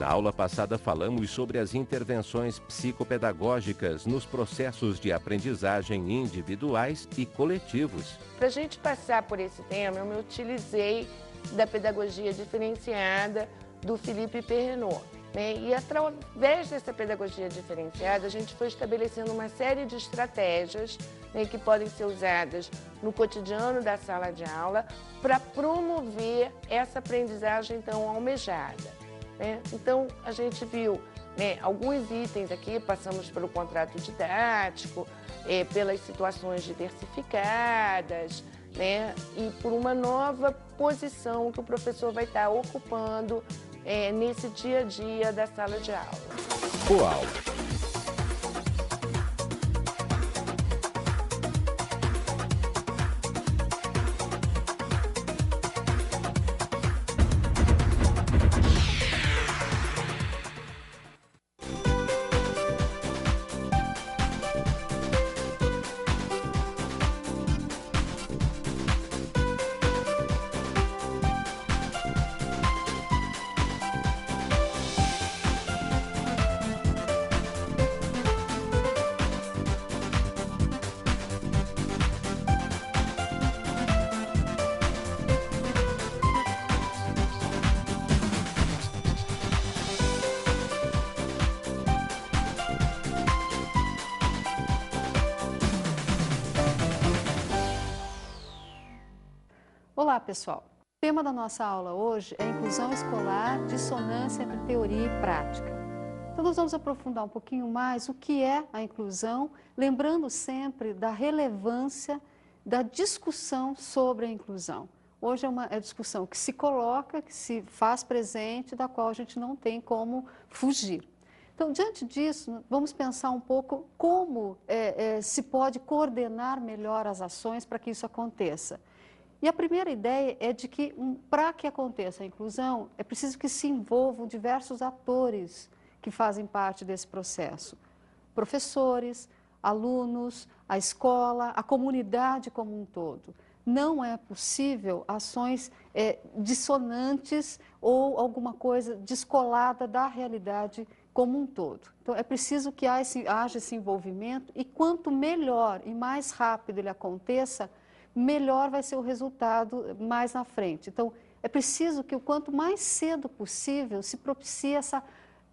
Na aula passada falamos sobre as intervenções psicopedagógicas nos processos de aprendizagem individuais e coletivos. Para a gente passar por esse tema, eu me utilizei da pedagogia diferenciada do Philippe Perrenot, né? E através dessa pedagogia diferenciada, a gente foi estabelecendo uma série de estratégias, né, que podem ser usadas no cotidiano da sala de aula para promover essa aprendizagem tão almejada, né? Então, a gente viu, né, alguns itens aqui, passamos pelo contrato didático, pelas situações diversificadas, né, e por uma nova posição que o professor vai estar ocupando nesse dia a dia da sala de aula. Coal. Olá, pessoal! O tema da nossa aula hoje é inclusão escolar, dissonância entre teoria e prática. Então, nós vamos aprofundar um pouquinho mais o que é a inclusão, lembrando sempre da relevância da discussão sobre a inclusão. Hoje é uma discussão que se coloca, que se faz presente, da qual a gente não tem como fugir. Então, diante disso, vamos pensar um pouco como se pode coordenar melhor as ações para que isso aconteça. E a primeira ideia é de que, para que aconteça a inclusão, é preciso que se envolvam diversos atores que fazem parte desse processo. Professores, alunos, a escola, a comunidade como um todo. Não é possível ações dissonantes ou alguma coisa descolada da realidade como um todo. Então, é preciso que haja esse envolvimento e quanto melhor e mais rápido ele aconteça, melhor vai ser o resultado mais na frente. Então, é preciso que o quanto mais cedo possível se propicie essa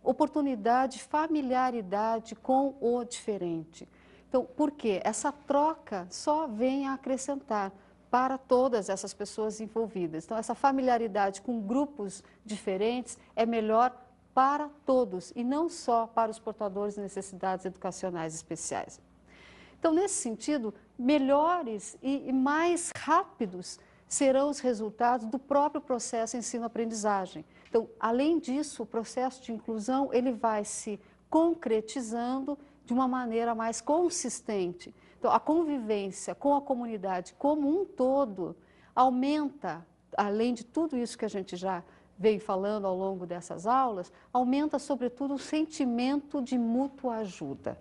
oportunidade, familiaridade com o diferente. Então, por quê? Essa troca só vem a acrescentar para todas essas pessoas envolvidas. Então, essa familiaridade com grupos diferentes é melhor para todos e não só para os portadores de necessidades educacionais especiais. Então, nesse sentido, melhores e mais rápidos serão os resultados do próprio processo ensino-aprendizagem. Então, além disso, o processo de inclusão ele vai se concretizando de uma maneira mais consistente. Então, a convivência com a comunidade como um todo aumenta, além de tudo isso que a gente já veio falando ao longo dessas aulas, aumenta, sobretudo, o sentimento de mútua ajuda.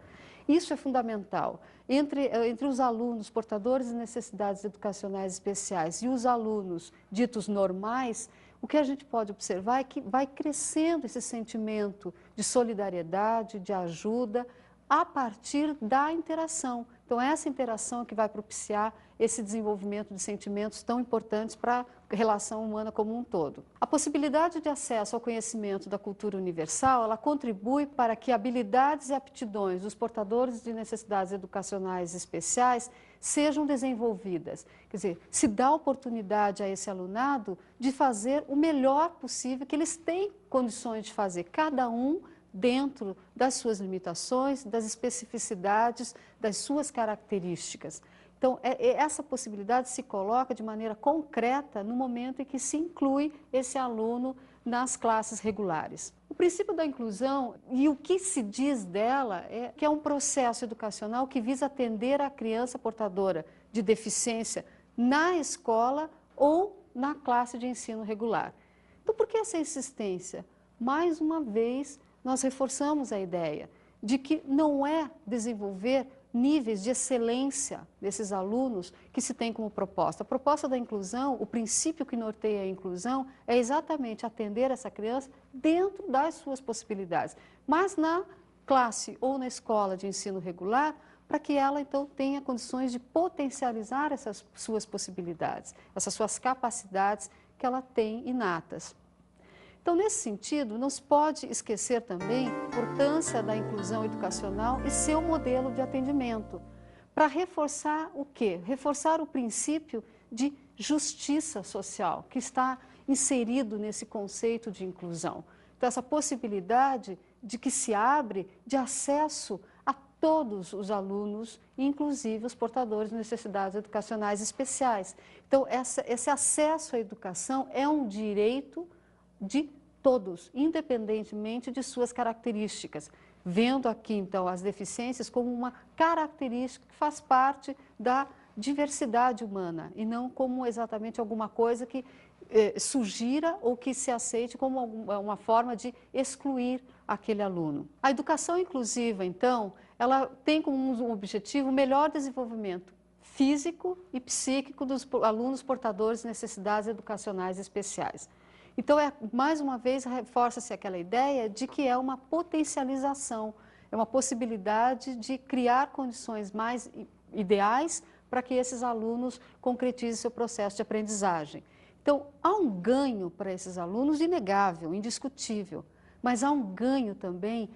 Isso é fundamental. Entre os alunos portadores de necessidades educacionais especiais e os alunos ditos normais, o que a gente pode observar é que vai crescendo esse sentimento de solidariedade, de ajuda, a partir da interação. Então, essa interação que vai propiciar esse desenvolvimento de sentimentos tão importantes para a relação humana como um todo. A possibilidade de acesso ao conhecimento da cultura universal, ela contribui para que habilidades e aptidões dos portadores de necessidades educacionais especiais sejam desenvolvidas. Quer dizer, se dá oportunidade a esse alunado de fazer o melhor possível que eles têm condições de fazer, cada um dentro das suas limitações, das especificidades, das suas características. Então, essa possibilidade se coloca de maneira concreta no momento em que se inclui esse aluno nas classes regulares. O princípio da inclusão e o que se diz dela é que é um processo educacional que visa atender a criança portadora de deficiência na escola ou na classe de ensino regular. Então, por que essa insistência? Mais uma vez, nós reforçamos a ideia de que não é desenvolver níveis de excelência desses alunos que se tem como proposta. A proposta da inclusão, o princípio que norteia a inclusão é exatamente atender essa criança dentro das suas possibilidades, mas na classe ou na escola de ensino regular, para que ela então tenha condições de potencializar essas suas possibilidades, essas suas capacidades que ela tem inatas. Então, nesse sentido, não se pode esquecer também a importância da inclusão educacional e seu modelo de atendimento, para reforçar o quê? Reforçar o princípio de justiça social, que está inserido nesse conceito de inclusão. Então, essa possibilidade de que se abre de acesso a todos os alunos, inclusive os portadores de necessidades educacionais especiais. Então, esse acesso à educação é um direito de todos, independentemente de suas características, vendo aqui, então, as deficiências como uma característica que faz parte da diversidade humana e não como exatamente alguma coisa que sugira ou que se aceite como uma forma de excluir aquele aluno. A educação inclusiva, então, ela tem como um objetivo o melhor desenvolvimento físico e psíquico dos alunos portadores de necessidades educacionais especiais. Então, mais uma vez, reforça-se aquela ideia de que é uma potencialização, é uma possibilidade de criar condições mais ideais para que esses alunos concretizem seu processo de aprendizagem. Então, há um ganho para esses alunos inegável, indiscutível, mas há um ganho também,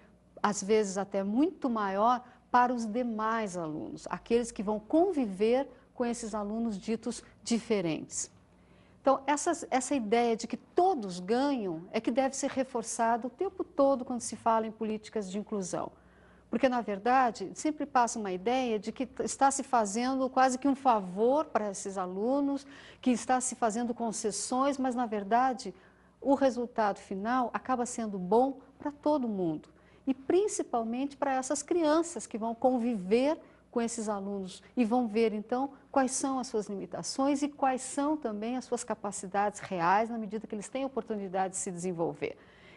às vezes até muito maior, para os demais alunos, aqueles que vão conviver com esses alunos ditos diferentes. Então, essa ideia de que todos ganham é que deve ser reforçada o tempo todo quando se fala em políticas de inclusão. Porque, na verdade, sempre passa uma ideia de que está se fazendo quase que um favor para esses alunos, que está se fazendo concessões, mas, na verdade, o resultado final acaba sendo bom para todo mundo. E, principalmente, para essas crianças que vão conviver com esses alunos e vão ver, então, quais são as suas limitações e quais são também as suas capacidades reais na medida que eles têm oportunidade de se desenvolver.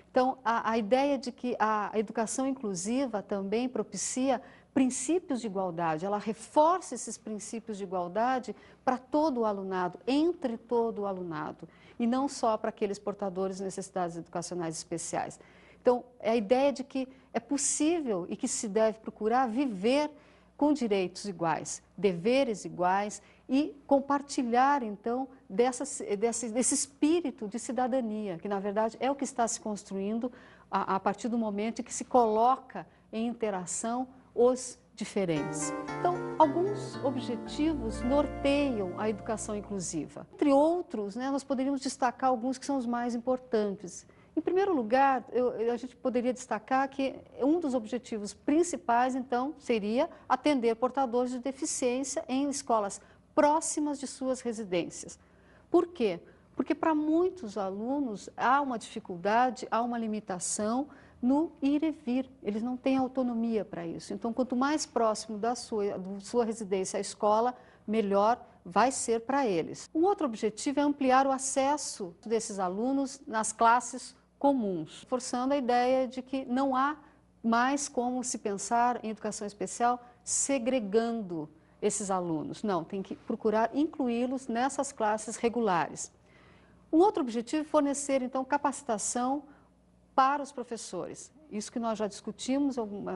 Então, a ideia de que a educação inclusiva também propicia princípios de igualdade, ela reforça esses princípios de igualdade para todo o alunado, entre todo o alunado, e não só para aqueles portadores de necessidades educacionais especiais. Então, é a ideia de que é possível e que se deve procurar viver com direitos iguais, deveres iguais e compartilhar, então, desse espírito de cidadania, que, na verdade, é o que está se construindo a partir do momento em que se coloca em interação os diferentes. Então, alguns objetivos norteiam a educação inclusiva. Entre outros, nós poderíamos destacar alguns que são os mais importantes. Em primeiro lugar, a gente poderia destacar que um dos objetivos principais, então, seria atender portadores de deficiência em escolas próximas de suas residências. Por quê? Porque para muitos alunos há uma dificuldade, há uma limitação no ir e vir. Eles não têm autonomia para isso. Então, quanto mais próximo da sua residência à escola, melhor vai ser para eles. Um outro objetivo é ampliar o acesso desses alunos nas classes comuns, forçando a ideia de que não há mais como se pensar em educação especial segregando esses alunos. Não, tem que procurar incluí-los nessas classes regulares. Um outro objetivo é fornecer, então, capacitação para os professores. Isso que nós já discutimos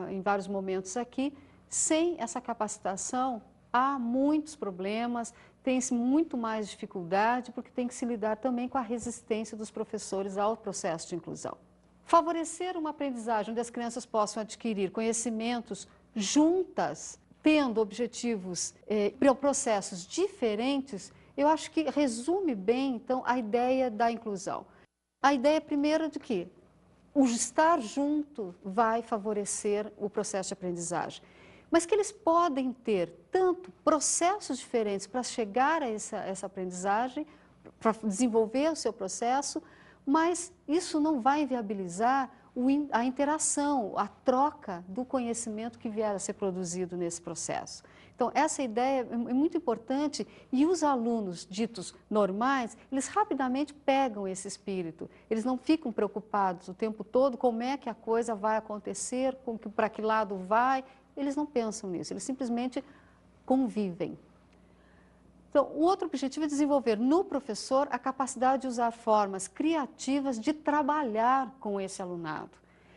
em vários momentos aqui. Sem essa capacitação, há muitos problemas, tem-se muito mais dificuldade, porque tem que se lidar também com a resistência dos professores ao processo de inclusão. Favorecer uma aprendizagem onde as crianças possam adquirir conhecimentos juntas, tendo objetivos processos diferentes, eu acho que resume bem, então, a ideia da inclusão. A ideia, primeiro, de que o estar junto vai favorecer o processo de aprendizagem, mas que eles podem ter tanto processos diferentes para chegar a essa aprendizagem, para desenvolver o seu processo, mas isso não vai viabilizar a interação, a troca do conhecimento que vier a ser produzido nesse processo. Então, essa ideia é muito importante e os alunos ditos normais, eles rapidamente pegam esse espírito. Eles não ficam preocupados o tempo todo como é que a coisa vai acontecer, para que lado vai. eles não pensam nisso, eles simplesmente convivem. Então, o outro objetivo é desenvolver no professor a capacidade de usar formas criativas de trabalhar com esse alunado.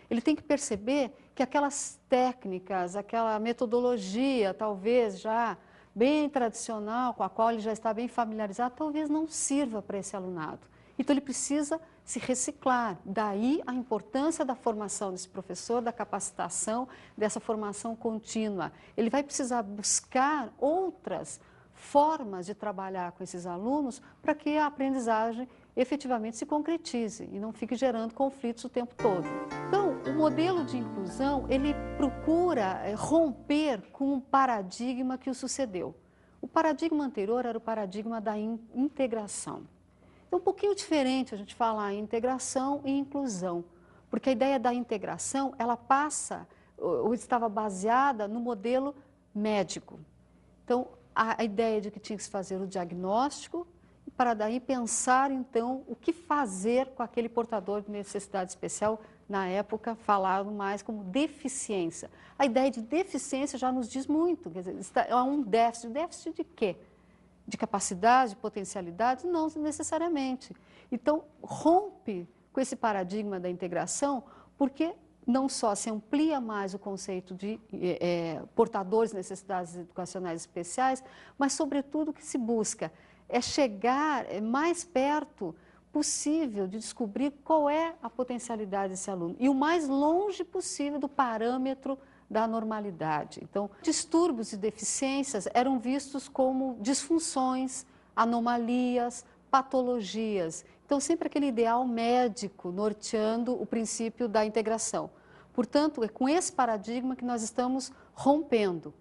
Ele tem que perceber que aquelas técnicas, aquela metodologia, talvez já bem tradicional, com a qual ele já está bem familiarizado, talvez não sirva para esse alunado. Então, ele precisa se reciclar. Daí a importância da formação desse professor, da capacitação, dessa formação contínua. Ele vai precisar buscar outras formas de trabalhar com esses alunos para que a aprendizagem efetivamente se concretize e não fique gerando conflitos o tempo todo. Então, o modelo de inclusão, ele procura romper com um paradigma que o sucedeu. O paradigma anterior era o paradigma da integração. É um pouquinho diferente a gente falar em integração e inclusão, porque a ideia da integração, ela passa, ou estava baseada no modelo médico. Então, a ideia de que tinha que se fazer o diagnóstico, para daí pensar, então, o que fazer com aquele portador de necessidade especial, na época falado mais como deficiência. A ideia de deficiência já nos diz muito, quer dizer, é um déficit. Déficit de quê? De capacidade, de potencialidade? Não necessariamente. Então, rompe com esse paradigma da integração, porque não só se amplia mais o conceito de portadores de necessidades educacionais especiais, mas, sobretudo, o que se busca é chegar mais perto possível de descobrir qual é a potencialidade desse aluno e o mais longe possível do parâmetro da normalidade. Então, distúrbios e deficiências eram vistos como disfunções, anomalias, patologias. Então, sempre aquele ideal médico norteando o princípio da integração. Portanto, é com esse paradigma que nós estamos rompendo.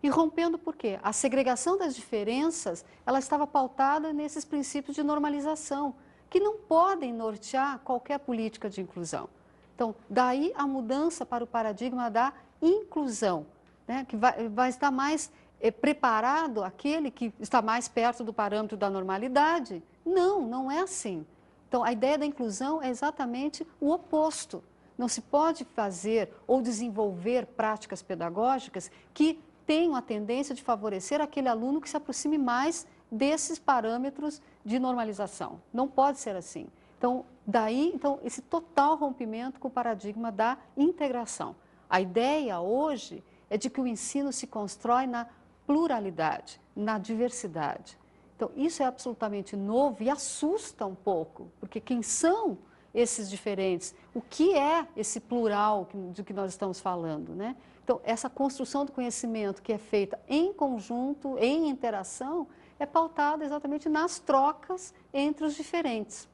E rompendo por quê? A segregação das diferenças, ela estava pautada nesses princípios de normalização, que não podem nortear qualquer política de inclusão. Então, daí a mudança para o paradigma da inclusão, né? Que vai estar mais preparado aquele que está mais perto do parâmetro da normalidade. Não, não é assim. Então, a ideia da inclusão é exatamente o oposto. Não se pode fazer ou desenvolver práticas pedagógicas que tenham a tendência de favorecer aquele aluno que se aproxime mais desses parâmetros de normalização. Não pode ser assim. Então, daí, esse total rompimento com o paradigma da integração. A ideia hoje é de que o ensino se constrói na pluralidade, na diversidade. Então, isso é absolutamente novo e assusta um pouco, porque quem são esses diferentes? O que é esse plural do que nós estamos falando, né? Então, essa construção do conhecimento que é feita em conjunto, em interação, é pautada exatamente nas trocas entre os diferentes.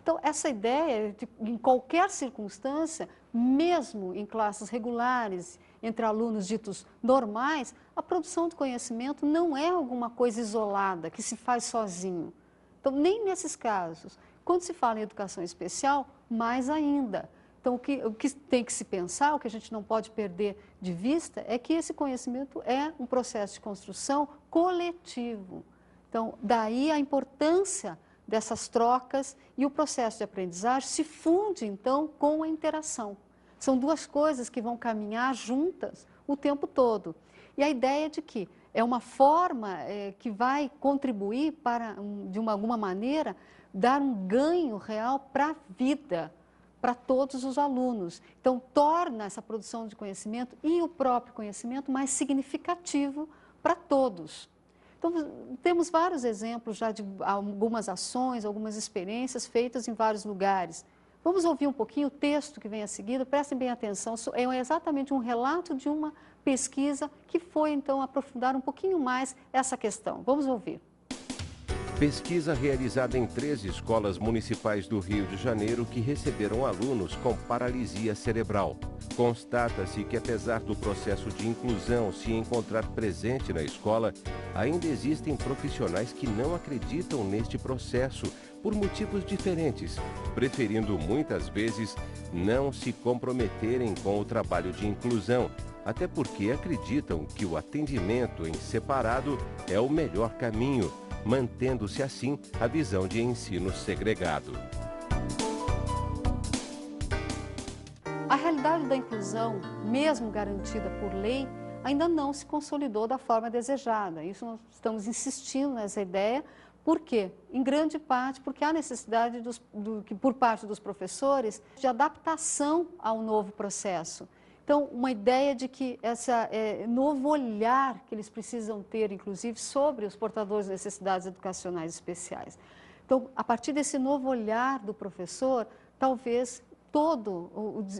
Então, essa ideia de, em qualquer circunstância, mesmo em classes regulares, entre alunos ditos normais, a produção do conhecimento não é alguma coisa isolada, que se faz sozinho. Então, nem nesses casos. Quando se fala em educação especial, mais ainda. Então, o que tem que se pensar, o que a gente não pode perder de vista, é que esse conhecimento é um processo de construção coletivo. Então, daí a importância dessas trocas e o processo de aprendizagem se funde, então, com a interação. São duas coisas que vão caminhar juntas o tempo todo. E a ideia de que é uma forma que vai contribuir para, de alguma maneira, dar um ganho real para a vida, para todos os alunos. Então, torna essa produção de conhecimento e o próprio conhecimento mais significativo para todos. Então, temos vários exemplos já de algumas ações, algumas experiências feitas em vários lugares. Vamos ouvir um pouquinho o texto que vem a seguir, prestem bem atenção, é exatamente um relato de uma pesquisa que foi, então, aprofundar um pouquinho mais essa questão. Vamos ouvir. Pesquisa realizada em 13 escolas municipais do Rio de Janeiro que receberam alunos com paralisia cerebral. Constata-se que, apesar do processo de inclusão se encontrar presente na escola, ainda existem profissionais que não acreditam neste processo por motivos diferentes, preferindo muitas vezes não se comprometerem com o trabalho de inclusão, até porque acreditam que o atendimento em separado é o melhor caminho, mantendo-se assim a visão de ensino segregado. A realidade necessidade da inclusão, mesmo garantida por lei, ainda não se consolidou da forma desejada. Isso nós estamos insistindo nessa ideia. Por quê? Em grande parte porque há necessidade por parte dos professores de adaptação ao novo processo. Então, uma ideia de que esse novo olhar que eles precisam ter, inclusive, sobre os portadores de necessidades educacionais especiais. Então, a partir desse novo olhar do professor, talvez todo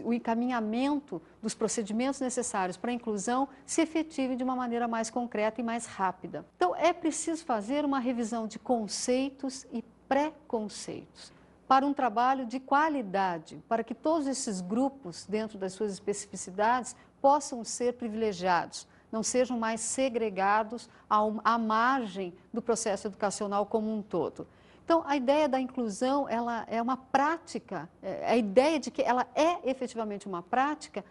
o encaminhamento dos procedimentos necessários para a inclusão se efetive de uma maneira mais concreta e mais rápida. Então, é preciso fazer uma revisão de conceitos e preconceitos para um trabalho de qualidade, para que todos esses grupos, dentro das suas especificidades, possam ser privilegiados, não sejam mais segregados à margem do processo educacional como um todo. Então, a ideia da inclusão, ela é uma prática, a ideia de que ela é efetivamente uma prática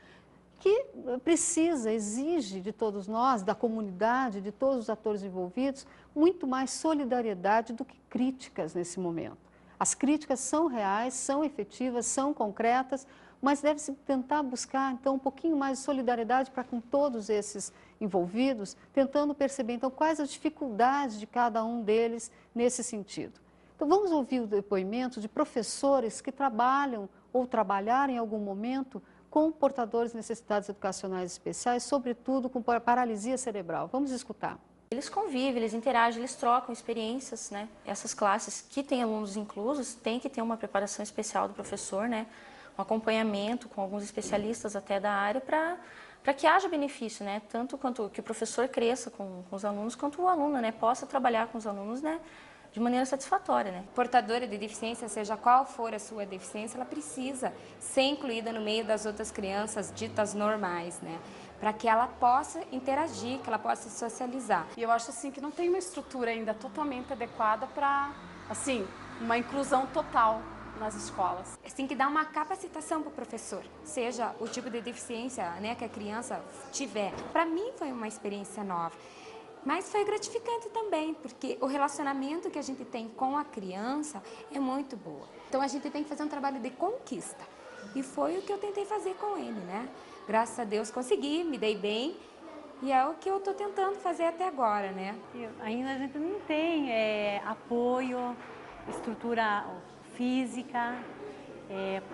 que precisa, exige de todos nós, da comunidade, de todos os atores envolvidos, muito mais solidariedade do que críticas nesse momento. As críticas são reais, são efetivas, são concretas, mas deve-se tentar buscar, então, um pouquinho mais de solidariedade para com todos esses envolvidos, tentando perceber, então, quais as dificuldades de cada um deles nesse sentido. Então, vamos ouvir o depoimento de professores que trabalham ou trabalharam em algum momento com portadores de necessidades educacionais especiais, sobretudo com paralisia cerebral. Vamos escutar. Eles convivem, eles interagem, eles trocam experiências, né? Essas classes que têm alunos inclusos têm que ter uma preparação especial do professor, né? Um acompanhamento com alguns especialistas até da área para que haja benefício, né? Tanto quanto que o professor cresça com os alunos, quanto o aluno, né? Possa trabalhar com os alunos, né? De maneira satisfatória, né? Portadora de deficiência, seja qual for a sua deficiência, ela precisa ser incluída no meio das outras crianças ditas normais, né? Para que ela possa interagir, que ela possa se socializar. E eu acho assim que não tem uma estrutura ainda totalmente adequada para, assim, uma inclusão total nas escolas. Tem que dar uma capacitação para o professor, seja o tipo de deficiência, né, que a criança tiver. Para mim foi uma experiência nova. Mas foi gratificante também, porque o relacionamento que a gente tem com a criança é muito boa. Então a gente tem que fazer um trabalho de conquista. E foi o que eu tentei fazer com ele, né? Graças a Deus consegui, me dei bem. E é o que eu estou tentando fazer até agora, né? Ainda a gente não tem apoio, estrutura física,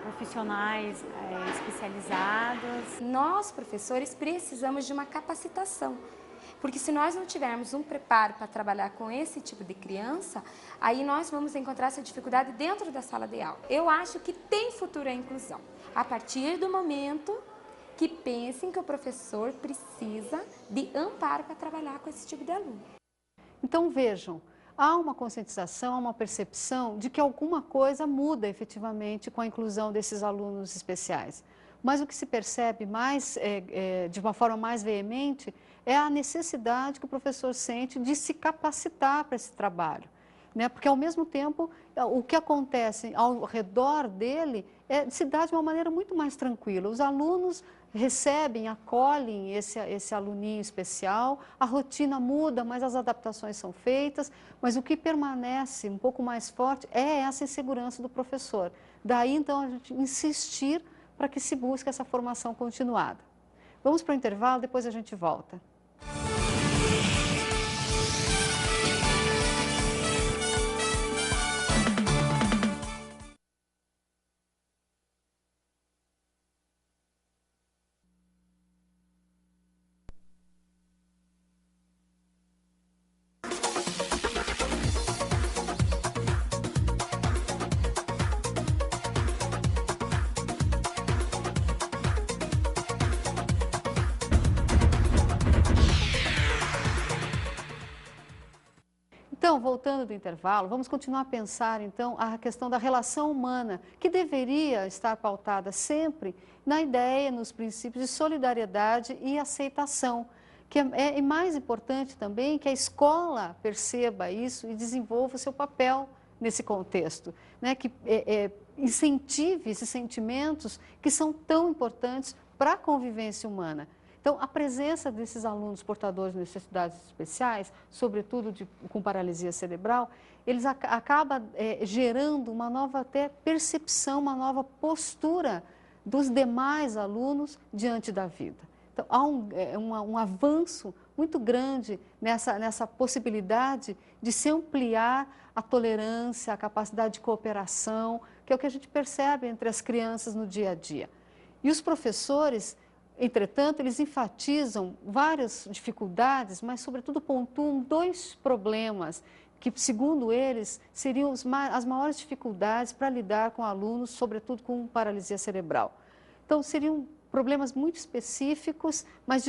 profissionais especializados. Nós, professores, precisamos de uma capacitação. Porque se nós não tivermos um preparo para trabalhar com esse tipo de criança, aí nós vamos encontrar essa dificuldade dentro da sala de aula. Eu acho que tem futuro a inclusão, a partir do momento que pensem que o professor precisa de amparo para trabalhar com esse tipo de aluno. Então, vejam, há uma conscientização, uma percepção de que alguma coisa muda efetivamente com a inclusão desses alunos especiais. Mas o que se percebe mais, de uma forma mais veemente, é a necessidade que o professor sente de se capacitar para esse trabalho, né? Porque, ao mesmo tempo, o que acontece ao redor dele se dá de uma maneira muito mais tranquila. Os alunos recebem, acolhem esse aluninho especial, a rotina muda, mas as adaptações são feitas, mas o que permanece um pouco mais forte é essa insegurança do professor. Daí, então, a gente insistir para que se busque essa formação continuada. Vamos para o intervalo, depois a gente volta. Então, voltando do intervalo, vamos continuar a pensar, então, a questão da relação humana, que deveria estar pautada sempre na ideia, nos princípios de solidariedade e aceitação, que é mais importante também que a escola perceba isso e desenvolva o seu papel nesse contexto, né? Que incentive esses sentimentos que são tão importantes para a convivência humana. Então, a presença desses alunos portadores de necessidades especiais, sobretudo com paralisia cerebral, eles acabam gerando uma nova até percepção, uma nova postura dos demais alunos diante da vida. Então, há um avanço muito grande nessa possibilidade de se ampliar a tolerância, a capacidade de cooperação, que é o que a gente percebe entre as crianças no dia a dia. E os professores, entretanto, eles enfatizam várias dificuldades, mas, sobretudo, pontuam 2 problemas que, segundo eles, seriam as maiores dificuldades para lidar com alunos, sobretudo com paralisia cerebral. Então, seriam problemas muito específicos, mas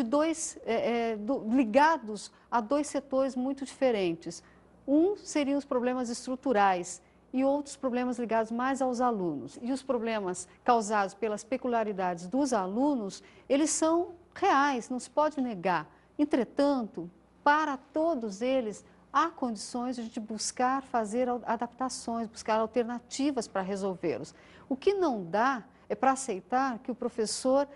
ligados a 2 setores muito diferentes. Um seriam os problemas estruturais e outros problemas ligados mais aos alunos. E os problemas causados pelas peculiaridades dos alunos, eles são reais, não se pode negar. Entretanto, para todos eles, há condições de a gente buscar fazer adaptações, buscar alternativas para resolvê-los. O que não dá é para aceitar que o professor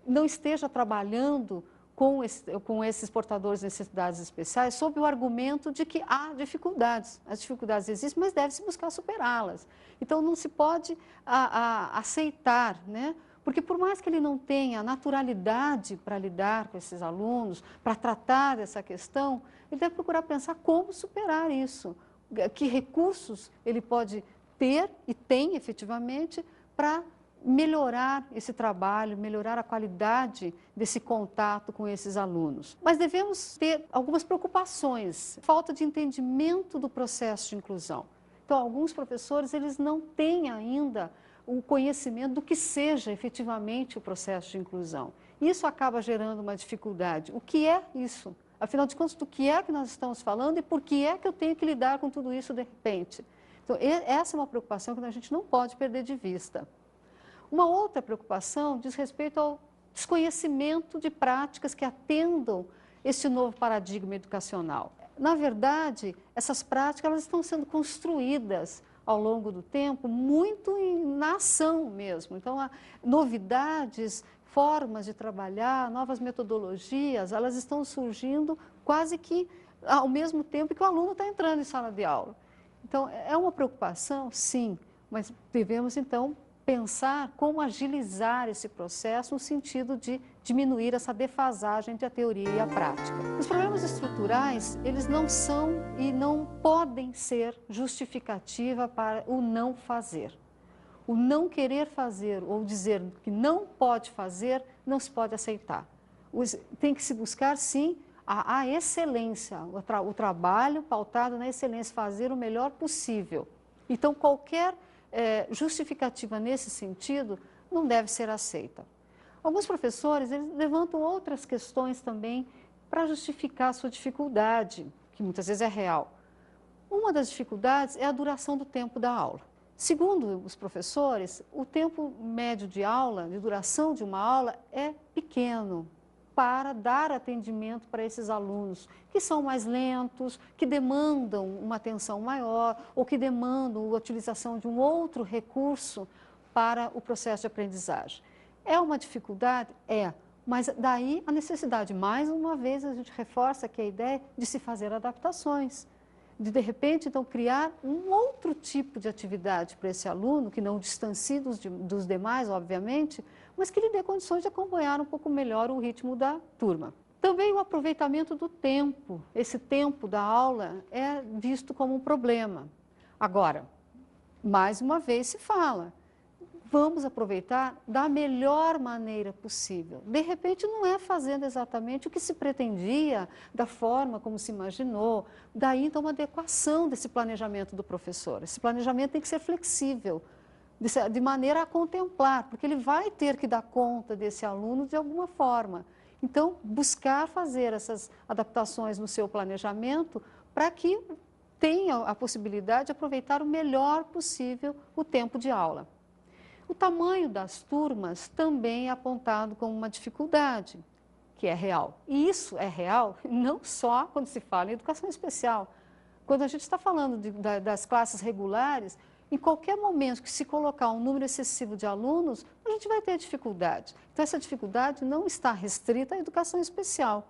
não esteja trabalhando com esses portadores de necessidades especiais sob o argumento de que há dificuldades. As dificuldades existem, mas deve-se buscar superá-las. Então, não se pode aceitar, né? Porque por mais que ele não tenha naturalidade para lidar com esses alunos, para tratar dessa questão, ele deve procurar pensar como superar isso, que recursos ele pode ter e tem efetivamente para melhorar esse trabalho, melhorar a qualidade desse contato com esses alunos. Mas devemos ter algumas preocupações, falta de entendimento do processo de inclusão. Então, alguns professores, eles não têm ainda o conhecimento do que seja efetivamente o processo de inclusão. Isso acaba gerando uma dificuldade. O que é isso? Afinal de contas, do que é que nós estamos falando e por que é que eu tenho que lidar com tudo isso de repente? Então, essa é uma preocupação que a gente não pode perder de vista. Uma outra preocupação diz respeito ao desconhecimento de práticas que atendam esse novo paradigma educacional. Na verdade, essas práticas elas estão sendo construídas ao longo do tempo, muito na ação mesmo. Então, há novidades, formas de trabalhar, novas metodologias, elas estão surgindo quase que ao mesmo tempo que o aluno está entrando em sala de aula. Então, é uma preocupação, sim, mas devemos, então, pensar como agilizar esse processo no sentido de diminuir essa defasagem entre a teoria e a prática. Os problemas estruturais, eles não são e não podem ser justificativa para o não fazer. O não querer fazer ou dizer que não pode fazer, não se pode aceitar. Tem que se buscar, sim, a excelência, o trabalho pautado na excelência, fazer o melhor possível. Então, qualquer justificativa nesse sentido não deve ser aceita. Alguns professores eles levantam outras questões também para justificar a sua dificuldade, que muitas vezes é real. Uma das dificuldades é a duração do tempo da aula. Segundo os professores, o tempo médio de aula, de duração de uma aula, é pequeno para dar atendimento para esses alunos que são mais lentos, que demandam uma atenção maior ou que demandam a utilização de um outro recurso para o processo de aprendizagem. É uma dificuldade? É, mas daí a necessidade, mais uma vez a gente reforça que a ideia de se fazer adaptações, de repente, então, criar um outro tipo de atividade para esse aluno, que não distancie dos demais, obviamente, mas que lhe dê condições de acompanhar um pouco melhor o ritmo da turma. Também o aproveitamento do tempo. Esse tempo da aula é visto como um problema. Agora, mais uma vez se fala, vamos aproveitar da melhor maneira possível. De repente, não é fazendo exatamente o que se pretendia, da forma como se imaginou. Daí, então, uma adequação desse planejamento do professor. Esse planejamento tem que ser flexível, de maneira a contemplar, porque ele vai ter que dar conta desse aluno de alguma forma. Então, buscar fazer essas adaptações no seu planejamento para que tenha a possibilidade de aproveitar o melhor possível o tempo de aula. O tamanho das turmas também é apontado como uma dificuldade, que é real. E isso é real não só quando se fala em educação especial. Quando a gente está falando das classes regulares, em qualquer momento que se colocar um número excessivo de alunos, a gente vai ter dificuldade. Então, essa dificuldade não está restrita à educação especial.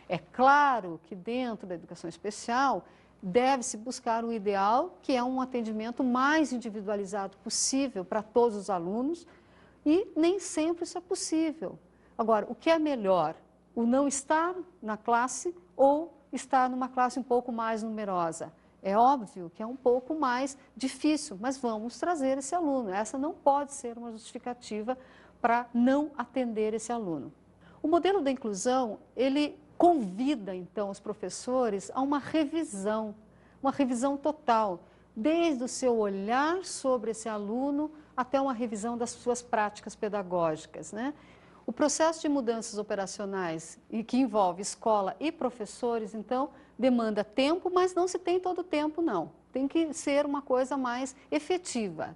É claro que dentro da educação especial, deve-se buscar o ideal, que é um atendimento mais individualizado possível para todos os alunos, E nem sempre isso é possível. Agora, o que é melhor? O não estar na classe ou estar numa classe um pouco mais numerosa? É óbvio que é um pouco mais difícil, mas vamos trazer esse aluno. Essa não pode ser uma justificativa para não atender esse aluno. O modelo da inclusão, ele convida, então, os professores a uma revisão total, desde o seu olhar sobre esse aluno até uma revisão das suas práticas pedagógicas, né? O processo de mudanças operacionais e que envolve escola e professores, então, demanda tempo, mas não se tem todo o tempo, não. Tem que ser uma coisa mais efetiva.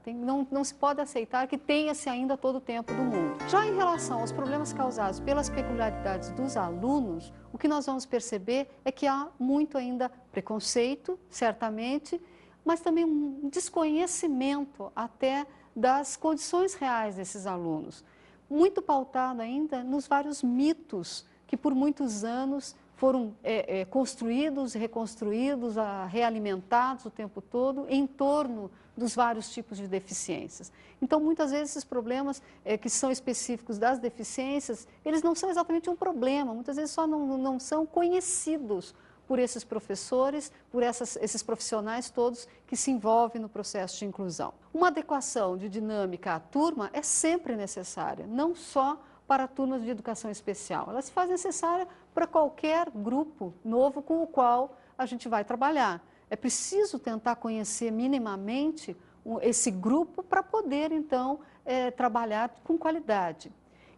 Não se pode aceitar que tenha-se ainda todo o tempo do mundo. Já em relação aos problemas causados pelas peculiaridades dos alunos, o que nós vamos perceber é que há muito ainda preconceito, certamente, mas também um desconhecimento até das condições reais desses alunos. Muito pautado ainda nos vários mitos que por muitos anos foram construídos, reconstruídos, realimentados o tempo todo em torno dos vários tipos de deficiências. Então, muitas vezes, esses problemas que são específicos das deficiências, eles não são exatamente um problema, muitas vezes só não são conhecidos por esses professores, por esses profissionais todos que se envolvem no processo de inclusão. Uma adequação de dinâmica à turma é sempre necessária, não só para turmas de educação especial. Ela se faz necessária para qualquer grupo novo com o qual a gente vai trabalhar. É preciso tentar conhecer minimamente esse grupo para poder, então, trabalhar com qualidade.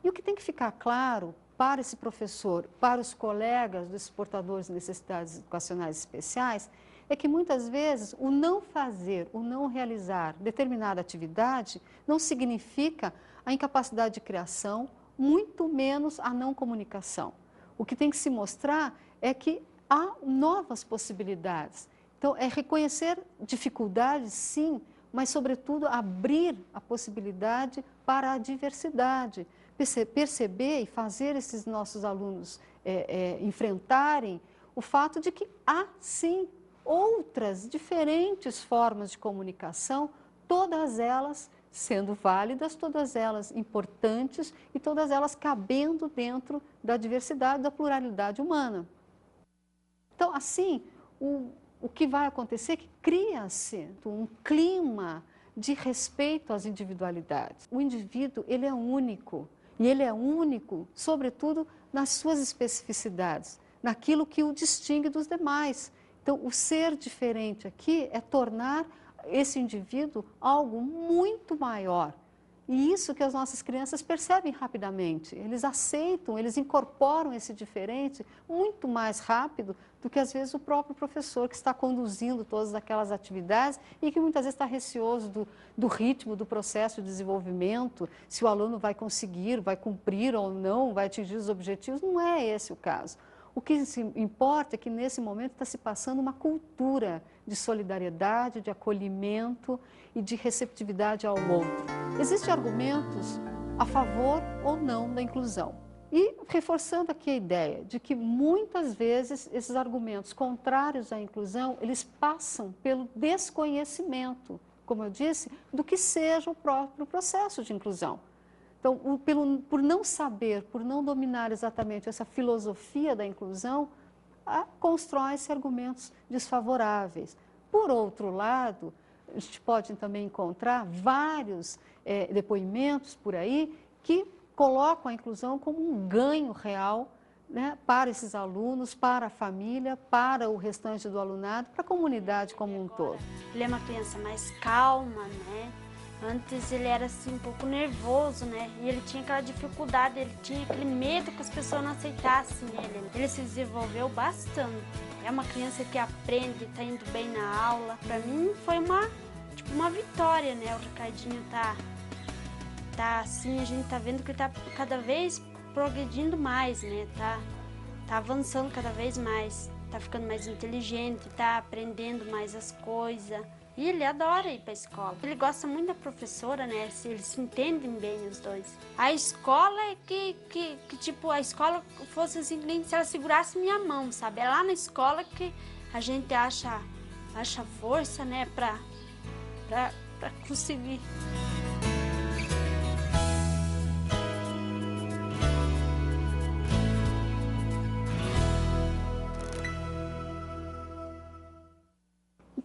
E o que tem que ficar claro para esse professor, para os colegas dos portadores de necessidades educacionais especiais, é que muitas vezes o não fazer, o não realizar determinada atividade não significa a incapacidade de criação, muito menos a não comunicação. O que tem que se mostrar é que há novas possibilidades. Então, é reconhecer dificuldades, sim, mas, sobretudo, abrir a possibilidade para a diversidade. Perceber e fazer esses nossos alunos enfrentarem o fato de que há, sim, outras diferentes formas de comunicação, todas elas sendo válidas, todas elas importantes e todas elas cabendo dentro da diversidade, da pluralidade humana. Então, assim, o que vai acontecer é que cria-se um clima de respeito às individualidades. O indivíduo, ele é único, e ele é único, sobretudo, nas suas especificidades, naquilo que o distingue dos demais. Então, o ser diferente aqui é tornar esse indivíduo algo muito maior. E isso que as nossas crianças percebem rapidamente. Eles aceitam, eles incorporam esse diferente muito mais rápido do que, às vezes, o próprio professor que está conduzindo todas aquelas atividades e que muitas vezes está receoso do ritmo, do processo de desenvolvimento, se o aluno vai conseguir, vai cumprir ou não, vai atingir os objetivos. Não é esse o caso. O que importa é que, nesse momento, está se passando uma cultura de solidariedade, de acolhimento e de receptividade ao outro. Existem argumentos a favor ou não da inclusão. E reforçando aqui a ideia de que, muitas vezes, esses argumentos contrários à inclusão, eles passam pelo desconhecimento, como eu disse, do que seja o próprio processo de inclusão. Então, por não saber, por não dominar exatamente essa filosofia da inclusão, constrói-se argumentos desfavoráveis. Por outro lado, a gente pode também encontrar vários depoimentos por aí que colocam a inclusão como um ganho real, né, para esses alunos, para a família, para o restante do alunado, para a comunidade como um todo. Ele é uma criança mais calma, né? Antes ele era assim um pouco nervoso, né? E ele tinha aquela dificuldade, ele tinha aquele medo que as pessoas não aceitassem ele. Ele se desenvolveu bastante. É uma criança que aprende, está indo bem na aula. Para mim foi uma vitória, né? O Ricardinho tá assim, a gente tá vendo que ele tá cada vez progredindo mais, né? Tá avançando cada vez mais, tá ficando mais inteligente, tá aprendendo mais as coisas. E ele adora ir para a escola. Ele gosta muito da professora, né? Eles se entendem bem os dois. A escola é que tipo, a escola fosse assim, que nem se ela segurasse minha mão, sabe? É lá na escola que a gente acha força, né? Pra conseguir.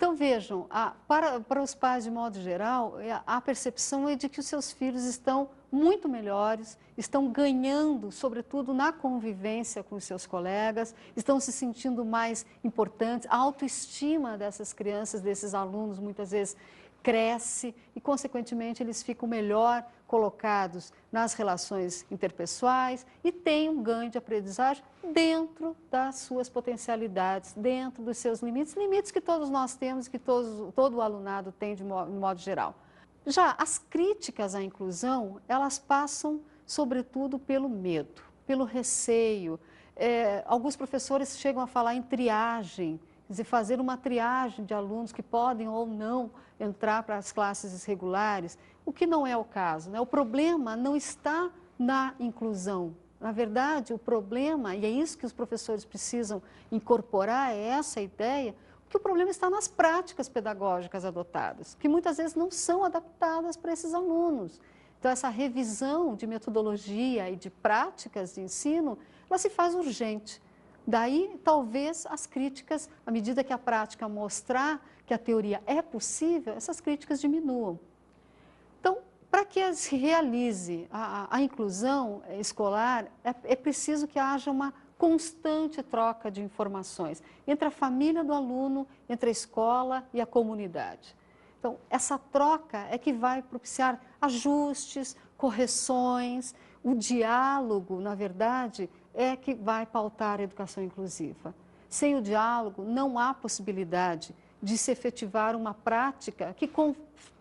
Então, vejam, para os pais, de modo geral, a percepção é de que os seus filhos estão muito melhores, estão ganhando, sobretudo, na convivência com os seus colegas, estão se sentindo mais importantes, a autoestima dessas crianças, desses alunos, muitas vezes cresce e, consequentemente, eles ficam melhor colocados nas relações interpessoais e têm um ganho de aprendizagem dentro das suas potencialidades, dentro dos seus limites, limites que todos nós temos, que todo o alunado tem de modo geral. Já as críticas à inclusão, elas passam, sobretudo, pelo medo, pelo receio. Alguns professores chegam a falar em triagem, quer dizer, fazer uma triagem de alunos que podem ou não entrar para as classes irregulares, o que não é o caso, né? O problema não está na inclusão. Na verdade, o problema, e é isso que os professores precisam incorporar, é essa ideia, que o problema está nas práticas pedagógicas adotadas, que muitas vezes não são adaptadas para esses alunos. Então, essa revisão de metodologia e de práticas de ensino, ela se faz urgente. Daí, talvez, as críticas, à medida que a prática mostrar que a teoria é possível, essas críticas diminuam. Então, para que se realize a inclusão escolar, é preciso que haja uma constante troca de informações entre a família do aluno, entre a escola e a comunidade. Então, essa troca é que vai propiciar ajustes, correções, o diálogo, na verdade, é que vai pautar a educação inclusiva. Sem o diálogo, não há possibilidade de se efetivar uma prática que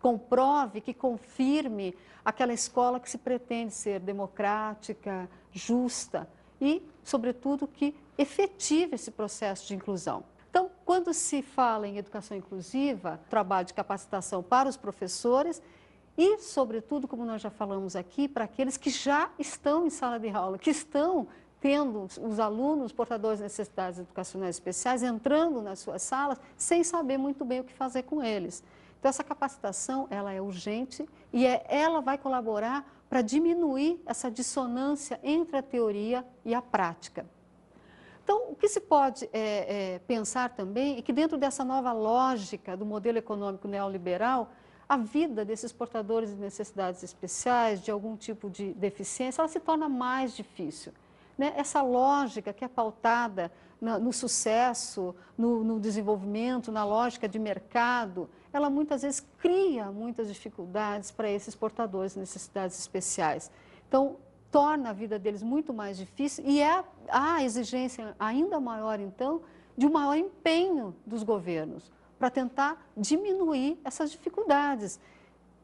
comprove, que confirme aquela escola que se pretende ser democrática, justa e, sobretudo, que efetive esse processo de inclusão. Então, quando se fala em educação inclusiva, trabalho de capacitação para os professores e, sobretudo, como nós já falamos aqui, para aqueles que já estão em sala de aula, que estão tendo os alunos portadores de necessidades educacionais especiais entrando nas suas salas sem saber muito bem o que fazer com eles. Então, essa capacitação, ela é urgente e ela vai colaborar para diminuir essa dissonância entre a teoria e a prática. Então, o que se pode pensar também é que dentro dessa nova lógica do modelo econômico neoliberal, a vida desses portadores de necessidades especiais, de algum tipo de deficiência, ela se torna mais difícil. Essa lógica que é pautada no sucesso, no desenvolvimento, na lógica de mercado, ela muitas vezes cria muitas dificuldades para esses portadores de necessidades especiais. Então, torna a vida deles muito mais difícil e há a exigência ainda maior, então, de um maior empenho dos governos para tentar diminuir essas dificuldades.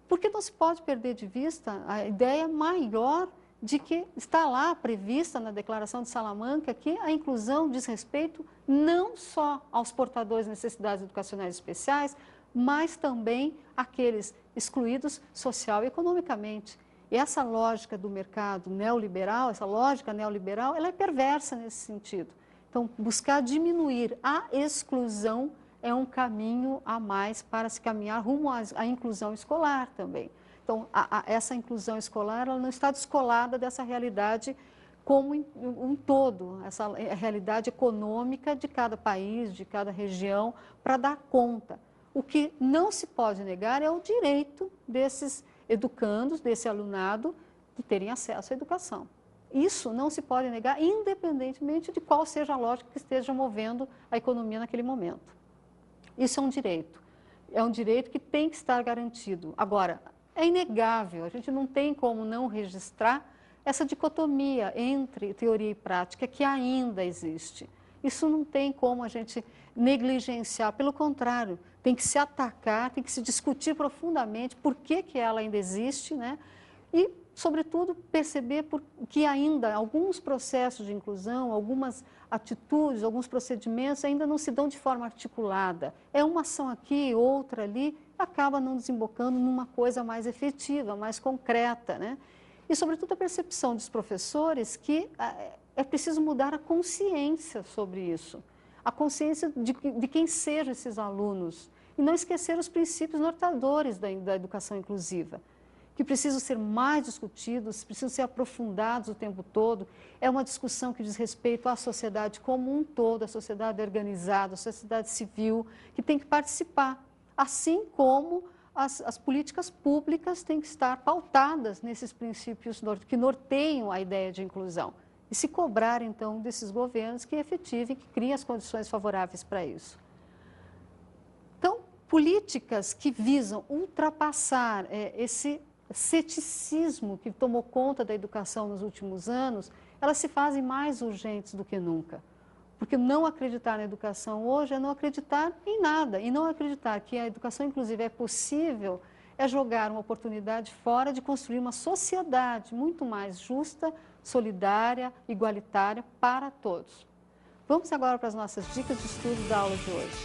Porque não se pode perder de vista a ideia maior de que está lá prevista na Declaração de Salamanca que a inclusão diz respeito não só aos portadores de necessidades educacionais especiais, mas também àqueles excluídos social e economicamente. E essa lógica do mercado neoliberal, essa lógica neoliberal, ela é perversa nesse sentido. Então, buscar diminuir a exclusão é um caminho a mais para se caminhar rumo à inclusão escolar também. Então, essa inclusão escolar ela não está descolada dessa realidade como um todo, essa realidade econômica de cada país, de cada região, para dar conta. O que não se pode negar é o direito desses educandos, desse alunado, de terem acesso à educação. Isso não se pode negar, independentemente de qual seja a lógica que esteja movendo a economia naquele momento. Isso é um direito que tem que estar garantido. Agora, é inegável, a gente não tem como não registrar essa dicotomia entre teoria e prática que ainda existe. Isso não tem como a gente negligenciar, pelo contrário, tem que se atacar, tem que se discutir profundamente por que ela ainda existe, né? E, sobretudo, perceber que ainda alguns processos de inclusão, algumas atitudes, alguns procedimentos ainda não se dão de forma articulada. É uma ação aqui, outra ali, acaba não desembocando numa coisa mais efetiva, mais concreta, né? E, sobretudo, a percepção dos professores que é preciso mudar a consciência sobre isso, a consciência de quem sejam esses alunos, e não esquecer os princípios norteadores da educação inclusiva, que precisam ser mais discutidos, precisam ser aprofundados o tempo todo. É uma discussão que diz respeito à sociedade como um todo, à sociedade organizada, à sociedade civil, que tem que participar, assim como as políticas públicas têm que estar pautadas nesses princípios que norteiam a ideia de inclusão. E se cobrar, então, desses governos que efetivem, que criem as condições favoráveis para isso. Então, políticas que visam ultrapassar esse ceticismo que tomou conta da educação nos últimos anos, elas se fazem mais urgentes do que nunca. Porque não acreditar na educação hoje é não acreditar em nada. E não acreditar que a educação, inclusive, é possível, é jogar uma oportunidade fora de construir uma sociedade muito mais justa, solidária, igualitária para todos. Vamos agora para as nossas dicas de estudo da aula de hoje.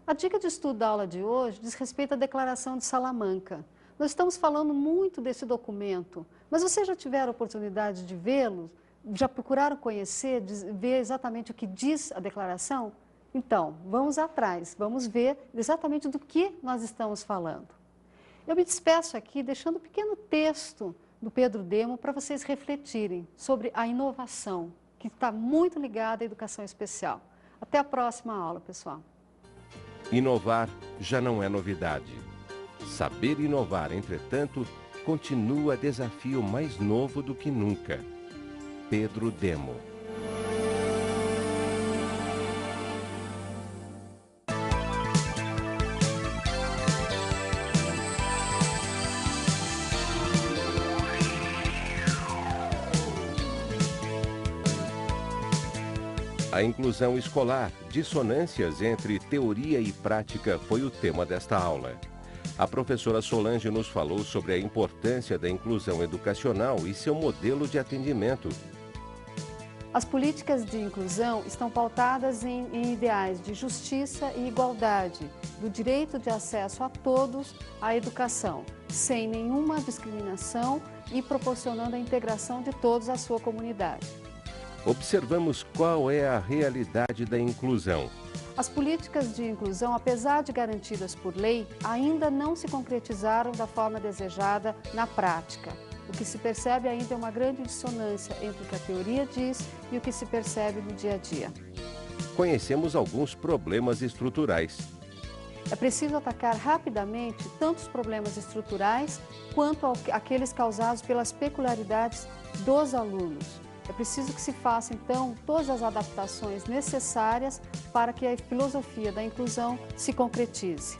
A dica de estudo da aula de hoje diz respeito à Declaração de Salamanca. Nós estamos falando muito desse documento, mas vocês já tiveram a oportunidade de vê-lo? Já procuraram conhecer, ver exatamente o que diz a declaração? Então, vamos atrás, vamos ver exatamente do que nós estamos falando. Eu me despeço aqui deixando um pequeno texto do Pedro Demo para vocês refletirem sobre a inovação, que está muito ligada à educação especial. Até a próxima aula, pessoal. Inovar já não é novidade. Saber inovar, entretanto, continua desafio mais novo do que nunca. Pedro Demo. A inclusão escolar, dissonâncias entre teoria e prática foi o tema desta aula. A professora Solange nos falou sobre a importância da inclusão educacional e seu modelo de atendimento. As políticas de inclusão estão pautadas em ideais de justiça e igualdade, do direito de acesso a todos à educação, sem nenhuma discriminação e proporcionando a integração de todos à sua comunidade. Observamos qual é a realidade da inclusão. As políticas de inclusão, apesar de garantidas por lei, ainda não se concretizaram da forma desejada na prática. O que se percebe ainda é uma grande dissonância entre o que a teoria diz e o que se percebe no dia a dia. Conhecemos alguns problemas estruturais. É preciso atacar rapidamente tanto os problemas estruturais quanto aqueles causados pelas peculiaridades dos alunos. É preciso que se façam, então, todas as adaptações necessárias para que a filosofia da inclusão se concretize.